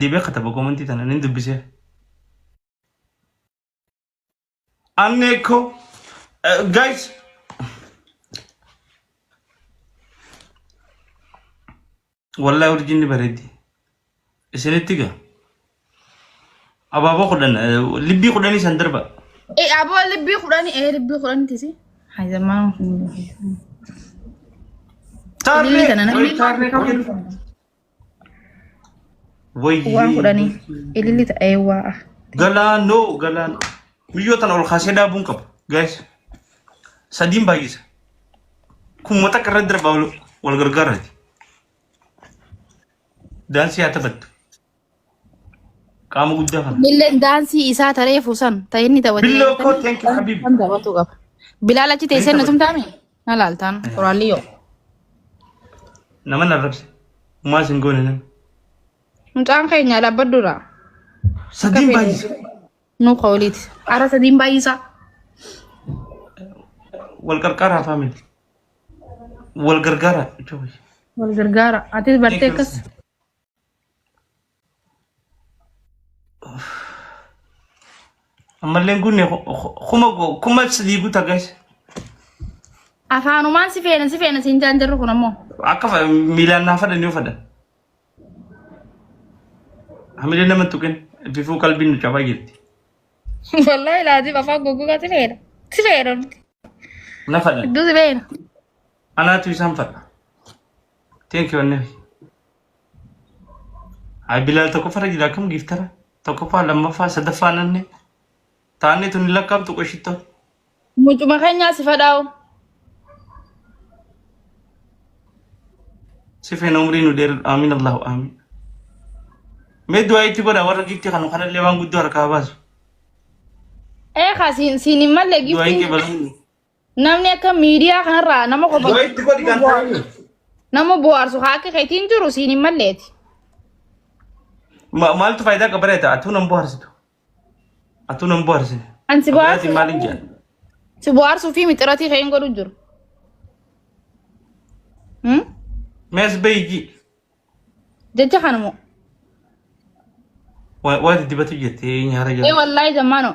دي كتب كومنتي تانا نندب بسه أنيكو guys والله ورجيني بردي سنتيجا أبا بخدنا لبي خدني سندربا إيه أبو لبي خدني إيه لبي خدني تسي هاي زمان تاري وان خدني اللي تأيوا غلان ميوتان أول خاسدا بونكب guys سديم بايس كم متى كردر باولو والغرغرة دانسي أتبت kamu udah kan Bilal dansi isa tare fusan tayni tawadi Bilal ko thank you habib anda watu gab Bilal achi tesen nasum tami nalaltan qoraliyo nama narabs ma singone nan mutang kaynya la badura sadim bayis no qawlit ara sadim bayisa wal karkara family wal gargara coba wal gargara ati bartekas Amaleen kunne kuma sadiibu guys. Afaanumaan si feena siin jaanjarru kun ammoo. Akka miilaan naa fadhan yoo fadhan. Hamilee nama tuqin bifuu qalbiin nu cabaa jirti. Wallahi laazim afaan goggogaa si feena. Si feena. Na fadhan. Iddoo si feena. Anaatu isaan fadha. Thank you annabi. Ay Bilaal tokko fara jira akkam giftara. Tokko faa lammaffaa sadaffaa nanne. Taanee tun lakkaabtu qoshitto. Mucuma keenyaa si fadhaawu. Si feena umrii nu dheeru amiin Allahu amiin. Mee du'aa itti godha warra gifti kanu kanallee waan guddoo harkaa baasu. Eegaa siin hin malle Du'aa itti gifti. balanni. Namni akka miidiyaa kanarraa nama qofa. Du'aa itti godhi kan ta'ani. Nama bohaarsu haa akka keetiin jiru siin hin malleeti. Maaltu faayidaa qabareeta atuu nan bohaarsitu. Atuu nan bohaarsine. An si bohaarsu. Abiraati maaliin jedhan? Si bohaarsuu fi mixiratii ka'een godhu jiru. Mees beeyji. Jecha kanamoo. Waati dibatu jettee nyaara jala. Wallahi zammaanoo.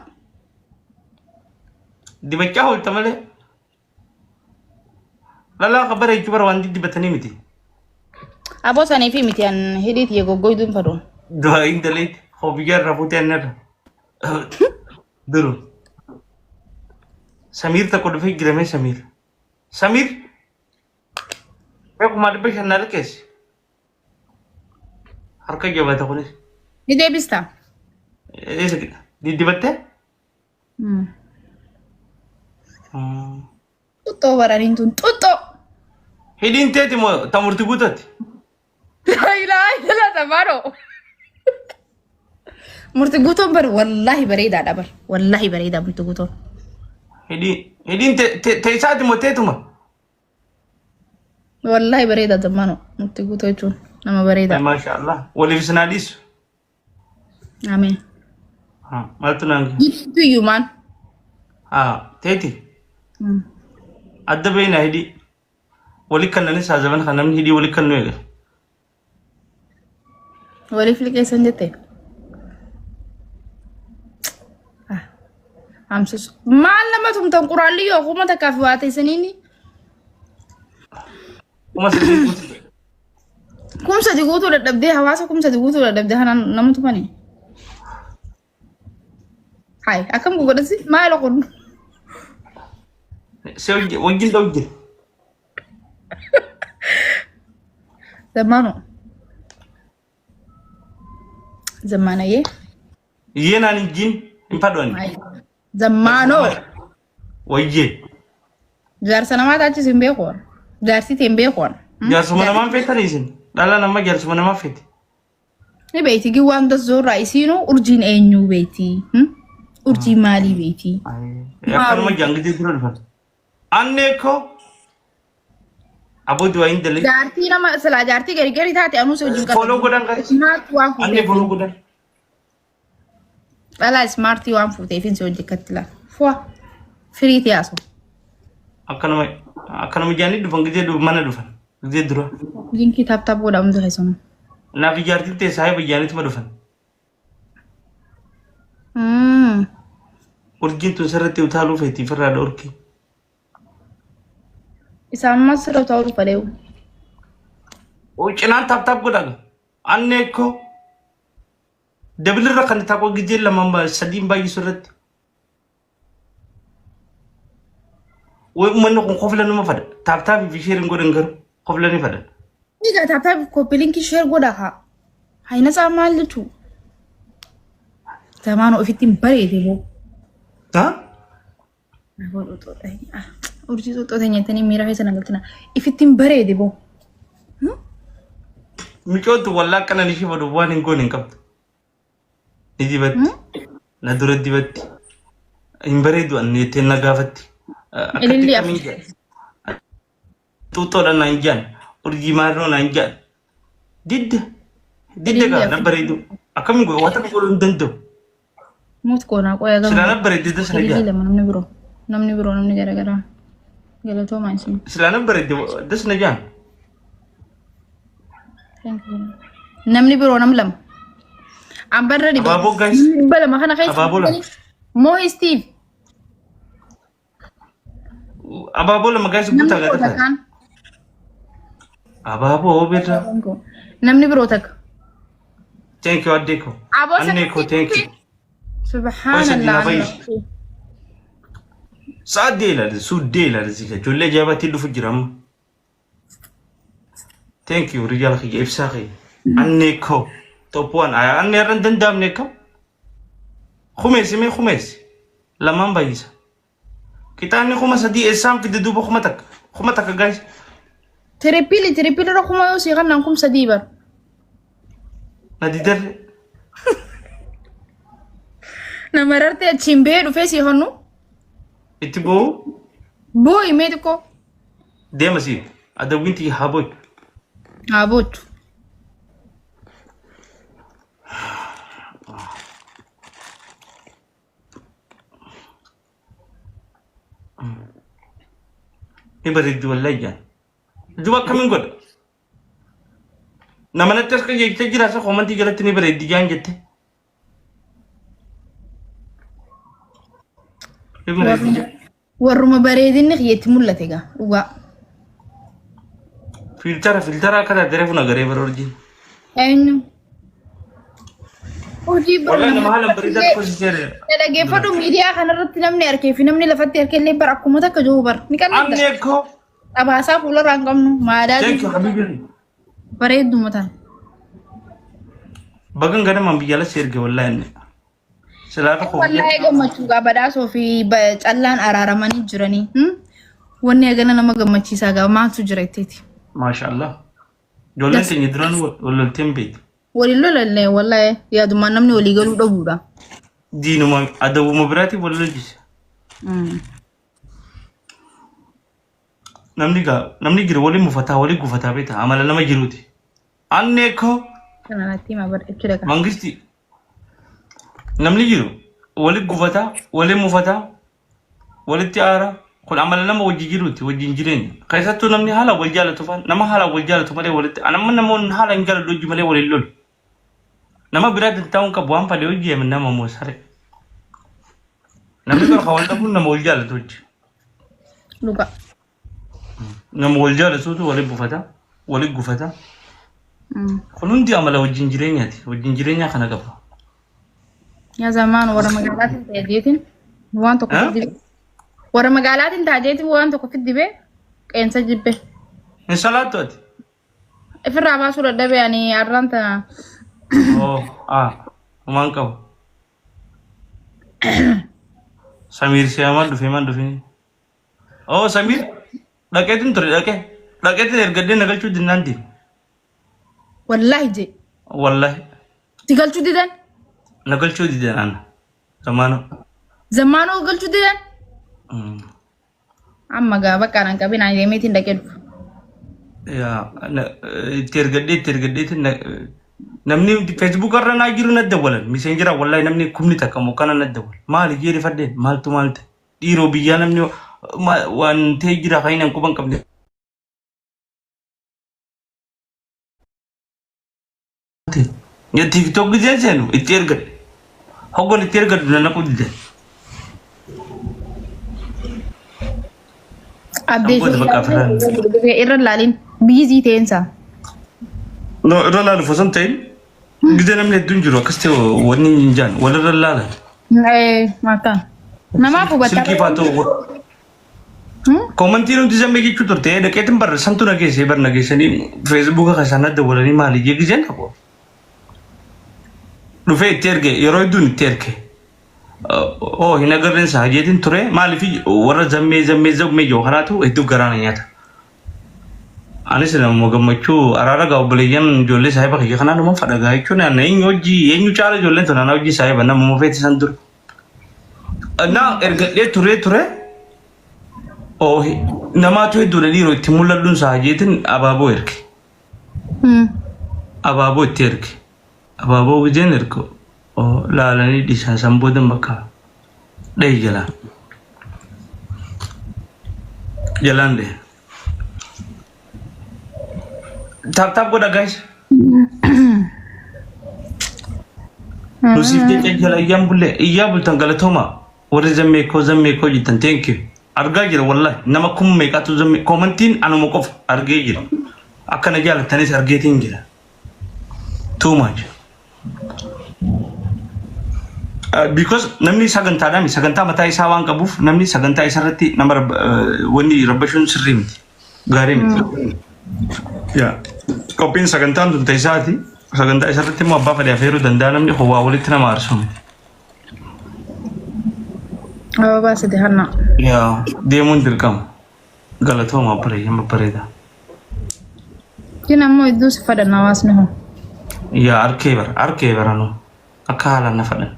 Dibachaa hoolta malee. Lalaa qabaree jechuun bara waan dibatanii miti. Aboo sanii fi miti an hidhiiti goggooyduun fadoon. Du'aa hin daleetti. Hobiyyaa irraa fuutee annarra. Duru. Samiir tokko dhufee jirame Samiir. Samiir. Beekuma dhibba shannaa keessi. Harka jabaata kunis. Ni deebistaa? Diddibattee? Xuxxoo baraniin tun xuxxoo. Hidhiin teeti moo tamurti guutuutti? Ilaa zammaanoo. Murti guutoon bar wallahi bareedaadha bar wallahi bareedaa murti guutoon. Hidhiin teessaati moo teetuma? Wallahi bareedaa zammaanoo murti guutoo jechuun nama bareedaa. Maasha Allah waliif sinaa dhiisu. Ameen. Maaltu naan Giftu yuumaan. teeti. Adda beena hidhii. Wali kannanis haa zaman kan namni hidhii wali kannu eega. Waliif liqeessan jettee. Amsus maal nama tumtan quraalli yoo kuma takkaaf waa teessaniini. Kumsati guutuu dadhabdee hawaasa kumsati guutuu dadhabdee kanaan nama tumani. Hai akkam godhasi maal kun. Se wajjin ta'u jira. Zammaanoo. Zammaanayee. Yeenaan hin jiin hin fadhoon. Zammaanoo. Wajjee. Jaarsa namaa taachis hin beekoon. Jaarsiti hin beekoon. Jaarsuma namaan feetanii isin. Dhala nama jaarsuma namaa feeti. Ni beekti gi wanta zorraa isiinuu urjiin eenyuu beekti. Urjiin maalii beekti. Akkanuma jaangitee dura dhufan. Anneekoo. Aboo du'aa hin dalee. Jaartii nama silaa jaartii gari taate anuus wajjin qabu. Foloo godhan gari. Smaartii waan fuuteef. Annee foloo godhan. Dhalaa smaartii waan fuuteef hin si wajjin kattila. Fuwa. Firiitii haasoo. Akkanuma jaanii dhufan gizee mana dhufan. Gizee dura. Linkii taaptaap godhamu ture sun. Naaf ijaartii teessaa bayyaniituma dhufan. urjiin tun sirratti utaaluu feetii firraa dhorki. Isaan masirra ta'uu fadheewu. Cinaan taap godhaga. Annee koo dabalirra kan taaqoo gijee lamaan sadiin baay'isu irratti. Uummanni kun qofla nama fada. Taap fi sheerin godhan garuu qofla ni fada. Egaa taap koppilinkii sheer godha haa. Hayna isaa maaltu? Zamaanoo ofitti bareede boo. Haa? Urjii xoxxoo nyaatanii miira keessa nagaltina. Ofitti bareede boo. Micooti wallaa akkana ishee fadu waan hin goone hin qabdu. Ni dibatti. Na dura dibatti. Hin bareedu anne ittiin na gaafatti. Ililli afi. Xuuxoodhaan naan jaan. Urjii maarroo naan jaan. Didda. Didda gaa na bareedu. Akkamiin godhu wanta godhuu hin danda'u. Muut koonaa qoyaa gamaa. Silaana bareedde dasna jaan. Ililli lama namni biroo namni garaagaraa. Galatoomaa isin. Silaana bareedde dasna jaan. Namni biroo nam lama. Ambarra dhibe. Abaaboo guys. Balama kana keessa. Abaaboo lama. Moo Steve. Abaaboo lama guys guutaa gata. Abaaboo beeta. Namni biroo takka. Thank you Adeko. Anne ko thank you. Subhanallah. Saadela suudela zika jolle jabati dhufu jiram. Thank you Rijal khige ifsaqi. Anne ko top 1 aya anne ran dandam ne kam. Khumes laman bayisa. Kitani khumas di esam fi dubu khumatak guys. Tripili ra khuma yo si gannan kum sadibar. Nadidar Namararte chimbe du fesi honu. itibo Boy medico. demasi ada winti haboy. Abot. Ibarid wallahi jan. Dua kamin god. Namana terka yekte jira sa komanti galati ni barid jan jette. Warruma bareedinni xiyyatti mul'ate gaa dhugaa. Filtara kada dere funa gare barorji. Eenyu? Hojii Wallahi nama halan bareedaa ko sisere. dhaggeeffadhu miidiyaa kanarratti namni harkee fi namni lafatti harkee illee bara akkuma takka jiru bara. Ni kan Anne ko. Dhabaasaa fuularraa hin qabnu maadaa Thank you habibi. bareedduma tan. Bagan gana man biyala serge wallahi anne. Silaafa ko. Wallahi gammachuu gaa badhaasoo fi callaan araaramanii jiranii. Wanni eegana nama gammachiisaa gaa maaltu jira itteeti. Mashallah. Jolle tinyi duran wallal tembe. Waliin lolallee wallahi yaadumaan namni walii galuu dhabuudha. Diinuma adabuma biraati wallal jise. Namni gira wali mufataa wali gufataa beeta amala nama jiruuti. Anne ko. Kanarratti ma barreechuu dhagaa. Mangisti. Namni jiru wali gufataa wali mufataa walitti aara kun amala nama wajji jiruuti wajjin jireenya. Keessattuu namni haala wal jaalatu fan nama haala wal jaalatu malee walitti anamma namoonni haala hin jaalatu hojii malee waliin lolu. Nama biraatti ta'uun qabu waan fadhe hojii yemen nama moosare. Namni tokko wal dhabuun nama wal jaalatu hojii. Luka. Nama wal jaalatuutu wali buufata wali gufata. Kun hundi amala wajjin jireenyaati wajjin jireenyaa kana qaba. Yaa zamaan warra magaalaatiin taajeetiin waan tokko fiddibe. Warra magaalaatiin taajeetiin waan tokko fiddibe qeensa jibbe. Ni salaatu ati. Ifirraa baasuu dadhabee ani arraan tana. Maan qabu. Samir siyamaan dhufee maan dhufee. Samir dhaqeetiin ture dhaqeetiin ergaddee nagalchuu dinnaan deema. Wallahi je. Wallahi. Ti galchuu didan? Nagalchuu didan ana. Zamaanoo. Zamaanoo galchuu didan? Amma gaa bakka anaan qabin ani deemeetiin dhaqee dhufu. Itti ergaddeetiin namni Facebook irra naa jiru na dawalan messenjera wallahi namni kumni takka moo kana na dawal maali jeeri fadde maaltu dhiiroo biyyaa namni waan ta'e jira kainan kuban qabne ya TikTok gizen senu itti ergad hogon itti ergad na qudde Samboota bakka afran. irra laalin biizii ta'insa. No, irra laalu fosan ta'in. Gidee namni hedduun jiru akkas ta'e wanni hin jaan walirra laalan. Maka. Namaaf hubataa. Silkii faatoo. Komantiin hundi zammee jechuu turte dhaqeetiin barra santu nageessee bar nageessanii feesbuuka kasaan adda walanii maali jegiseen qabu. Dhufee itti erge yeroo hedduun itti erge. Hin agarreen isaa jeetiin ture maaliif warra zammee yoo kanaatu hedduu garaana nyaata. Anis nama gammachuu araara gaa obboleeyyan ijoollee saahiba kiyya kanaa dhuma fadhagaa jechuun eenyu caala ijoolleen tun hojii saahiba nama mufeeti san ture. Naa ergadhee ture. Namaatu hedduudha dhiiroo itti mul'adhuun isaa jeetiin abaaboo erge. Abaaboo itti erge. Abaaboo gujeen erge. Laalanii dhiisaa samboodan bakka dhahi jalaan. Jalaan dhahe. Tap godha guys. Nusiif jecha jala iyyaa bultan galatooma. Warri zammee koo jettan thank you. Argaa jira wallahi nama kun meeqatu zammee komantiin anuma qofa argee jira. Akkana jaalattanis argeetiin jira. Too much. Because namni sagantaa mataa isaa waan qabuuf namni sagantaa isarratti nama wanni rabbashuun sirrii miti. Gaarii miti. Yaa qophiin sagantaan tun ta'isaati. Sagantaa isarratti immoo abbaa fadhaa feeruu danda'a namni hawaa walitti nama aarsu miti. Baasite hanna. Yaa deemuun dirqama. Galatooma bareeda. Kina ammoo iddoo si fadhan hawaasni hoo. Yaa arkee baranuu akka haalaan na fadhan.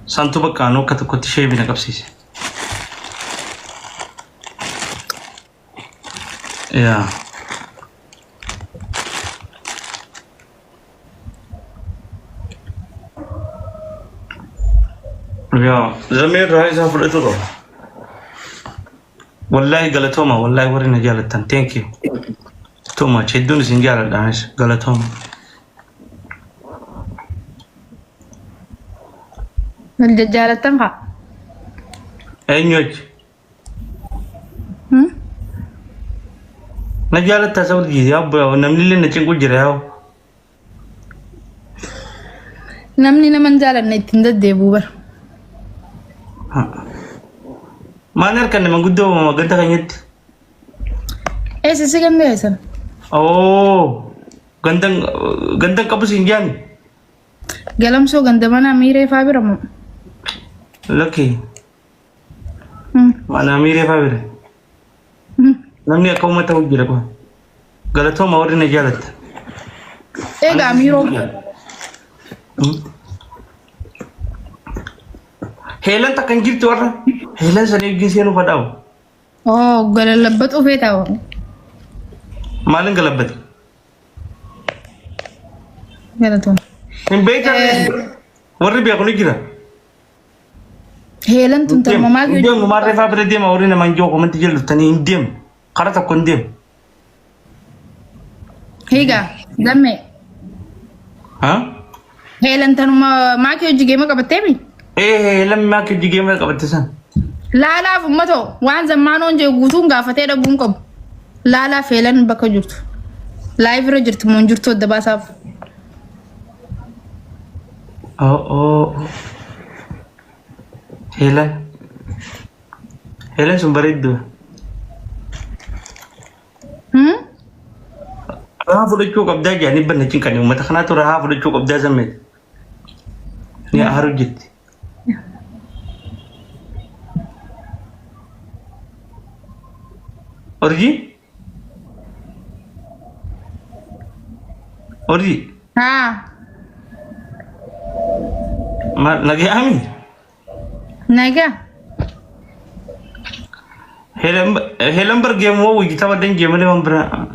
Santu bakka anuu akka tokkotti ishee bina qabsiise. Yaa. Zammee irraa isaa fudhatu qaba. Wallahi galatooma wallahi warri na jaalattan thank you. Too much hedduun isin jaaladhaanis galatooma. Jaalattan haa? Eenyu achi? Na jaalattaa isa waliin yaa namni illee na cinqu jira yaa. Namni nama hin jaalanne ittiin deddeebi'u bara. Maal harkaan nama guddoo maganta keenyatti? Si ganda eessan? Gandan qabu siin jaani? Galamsoo ganda mana miiree faa bira moo? Lakki. Mana miiree faa bira? Namni akka uummata hojjira kun. Galatooma warri na jaalatta. Egaa miiroo. Heelan takka hin jirtu warra. Heelan sana eegin seenuu fadhaawu. Galallabbatu feetaa. Maalin galabbate? Galatooma. Hin beekne warri beeku ni jira. Heelan tun tarmamaa jiru. Deemu maarree faa bira deema warri nama hin jiru komanti jalluftanii hin deemu. Kara tokko hin deemu. Hiigaa dammee. Heelan tanuma maakii hojii geema qabattee mi? Heelan maakii hojii geema qabatte san. Laalaaf ummatoo waan zammaanoon jee guutuun gaafatee dhabuun qabu. Laalaaf heelan bakka jirtu. Laayivira jirtu moo hin jirtu adda baasaaf. Heelan sun bareedduu. Rahaa fudhachuu qabdaa jedhanii banna cinqanii uummata kanaatu rahaa fudhachuu qabdaa zammee. Ni aaru jetti. Orji? Haa. Nagaa amin? Nagaa. Heelan bar geemu wayii tapha dan geemanii waan biraa.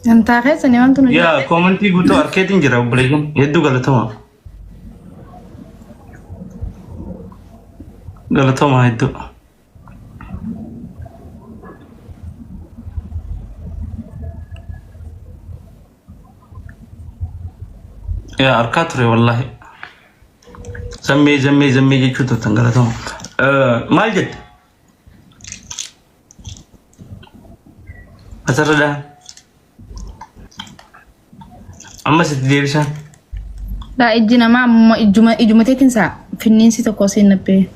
Antaa keessa ni wantu nuyi. Yaa komantii guutuu harkeetiin jira obboleeyyan hedduu galatooma. Galatooma hedduu. Yaa harkaa ture wallahi. zammee jechuutu tangalatama. Maal jette? Asirradhaan. Ammas itti deebisaan. Daa ijji namaa amma ijuma teetiin saa finniinsi tokko siin nabbee.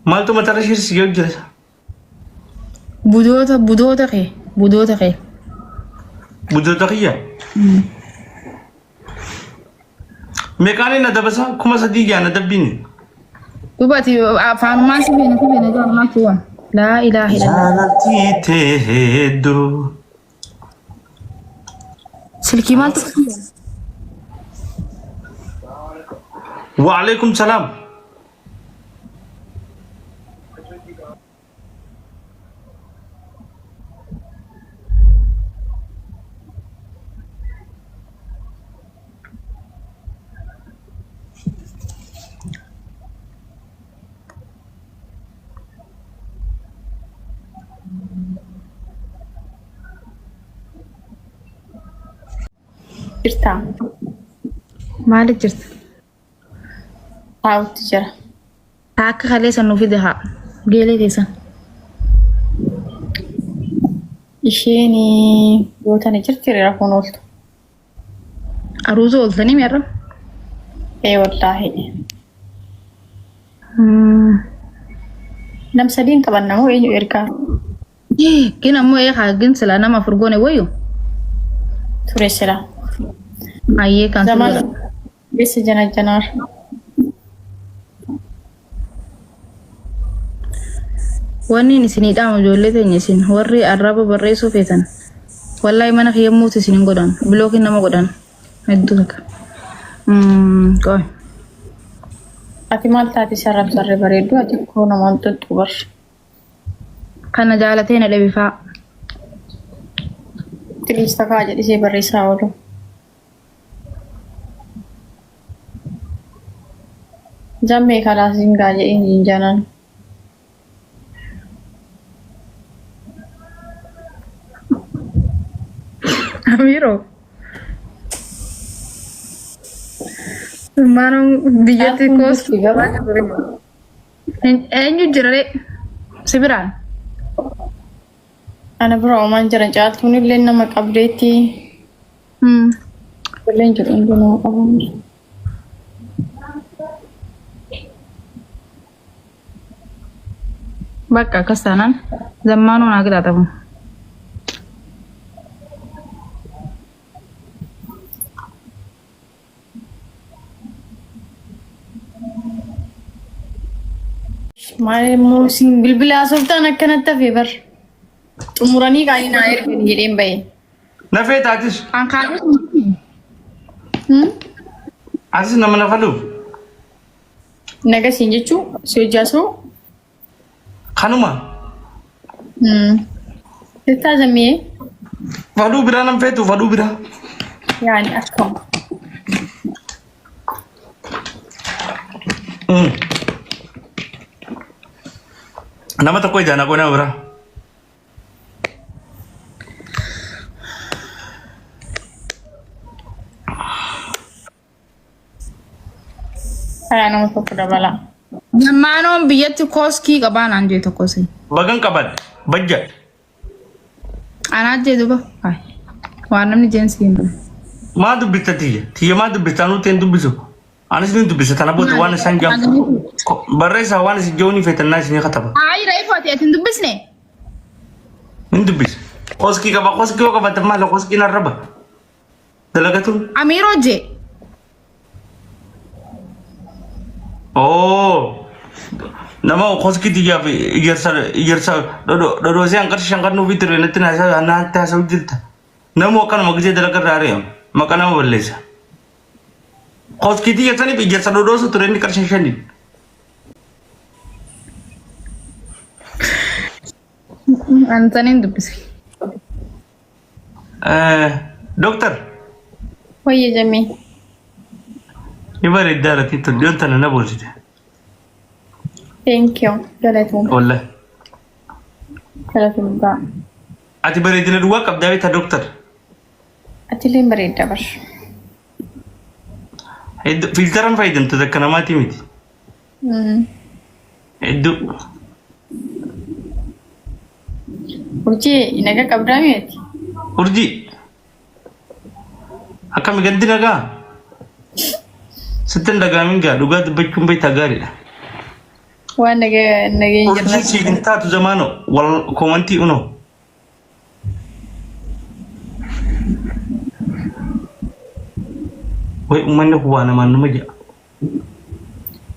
Maaltu matarra shirsi yoo jira? Budoota kee. Budoota kiyya? Meeqaan na dabasa kuma sadii gaana dabbiin. Dubbati afaanumaan si beena jaalamaatti waan. Laa ilaaha illallah. Jaalatti ta'e hedduu. Silkii maaltu? Wa alaikum salaam. Jirta. Maaliif jirta? Taa'utti jira. Akka kaleessa nuuf fide haa geelee keessan. Isheen gootana jirti rafuun ooltu. Aruuza ooltanii meerra? Wallaahi. Nam sadiin qaban namoo eenyu ergaa? Gin ammoo gin silaa nama furgoone wayyu? Ture silaa. Ayyee kan Zaman bessa janaar. Wanni isinii dhaama ijoollee teenya isin warri arraba barreessuu feetan. Wallahi mana kiyammuuti isin hin godhan. Bilookiin nama godhan. Hedduu takka. Qoy. Ati maal taati sarree bareedduu ati koo namaan tuttu barra. Kana jaalatee na dhabifaa. Tiliis takaa jedhisee barreessaa oolu. Jammee kalaas zingaa jedheen jinjaanan. Amiro. Mana biyyatti koos. Eenyu jirre si biraan? Ana bira oomaan jiran caaltuun illee nama qabdeetti. Illeen jiru hundi nama qaban. Bakka akkas taanaan zammaanuu naa qixaatamu. Maal immoo siin bilbila haasoftaan akkanatti hafee bar. Xumuranii kaanii naa ergan jedheen bahe. Nafee taatis. Kan kaadus. Atis nama nafalu. Nagasiin jechuun si hojjaasoo. Kanuma. Sittaa zammee. Faduu biraa nam feetu faduu biraa. Yaani akkam. Nama tokko ijaan haqoo nama biraa. Karaa nama tokko dabala. Zammaanoon biyyatti kooskii qabaa naan jee tokkosi. Bagan qaban bajja. Anaa jee duba. Waan namni jeensi hin Maa dubbista tiyya? Tiyya maa dubbista nuti hin dubbisu? Anis ni dubbisa tana booda waan isaan jaamu. Barreessaa waan isin jeewuni feetannaa isin kataba. Ayi reefooti ati hin dubbisne? Hin dubbisa. Kooskii qaba kooskii yoo qabatan maala kooskiin arraba. Dalagatuun. Amiiroo jee. Oh. Nama kooskii tiyyaaf ijarsa dhodhoosee hanqarshi shanqarnuu fi ture natti naatti haasa'u jirta. Namoo akkanuma gisee dalagarraa ari'amu. Maqaa nama balleessa. Kooskii tiyya saniif ijarsa dhodhoosu ture inni qarshii shanii. Antaniin dubbise. Doktor. Wayye jammee. Ibareeddaa irratti tun dhiyoon tana na boosite. Thank you. Galatoom. Wallahi. Galatoom gaa. Ati bareedina duwwaa qabdaa beektaa doktor. Ati illee bareedda bar. filteran fayyadamtu takka namaati miti. Hedduu. Urjii naga qabdaa miti. Urjii. Akkami gadi nagaa. Sittin dagaamin gaa dhugaa dubbachuun beektaa gaariidha. Waan naga hin Urjii jirre. siin taatu zamaano wal komantii uno. Way uummanni kuwaa namaan nama jedha.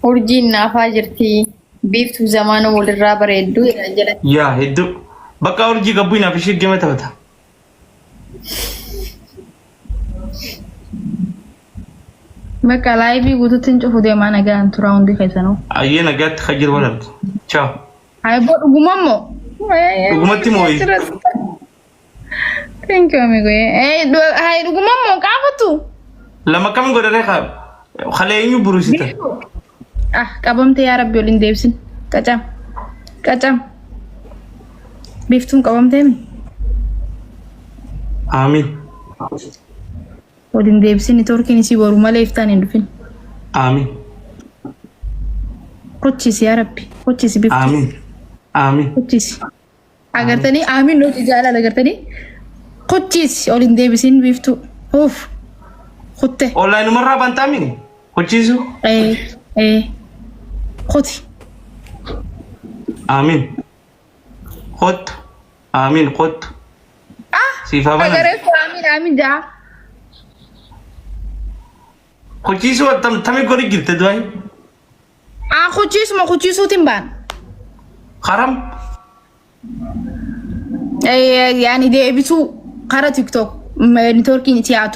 Urjiin naafaa jirti. Biiftuu zamaana walirraa bareedduu jala. Yaa hedduu. Bakka urjii gabbuu naaf ishee gama taphata. Bakka laayivii guutuutti hin cufu deemaa nagaan tura hundi keessanuu. Ayyee nagaatti kan jiru walabdu. Ciao. Ayiboo dhugumammoo. Dhugumatti moo? Thank you amigo. Hai dhugumammoo qaafatu. Lama kam godhare qaab. Khalee eenyu buruusita. Ah qabamte yaa rabbi waliin deebsin. Qacam. Qacam. Biiftuun qabamtee mi? Amiin. Waliin deebsin torkiin isii boru malee iftaan hin dhufin. Amiin. Kochisi yaa rabbi. Kochisi biiftuu. Amiin. Amiin. Kochisi. Agartanii amiin nuti jaalala agartanii. Kochisi waliin deebisin biiftuu. Uff. Kutte. Online marraa bantaa mini. Hojiisu. Koti. Amiin. Kot. Amiin kot. Ah. Siifaa bana. Agareefu amiin jaa. Hojiisu tamii godhi jirte du'aayi. Ah kuchisuutiin baan. Karam. Yani deebisuu kara TikTok networkiin itti yaatu.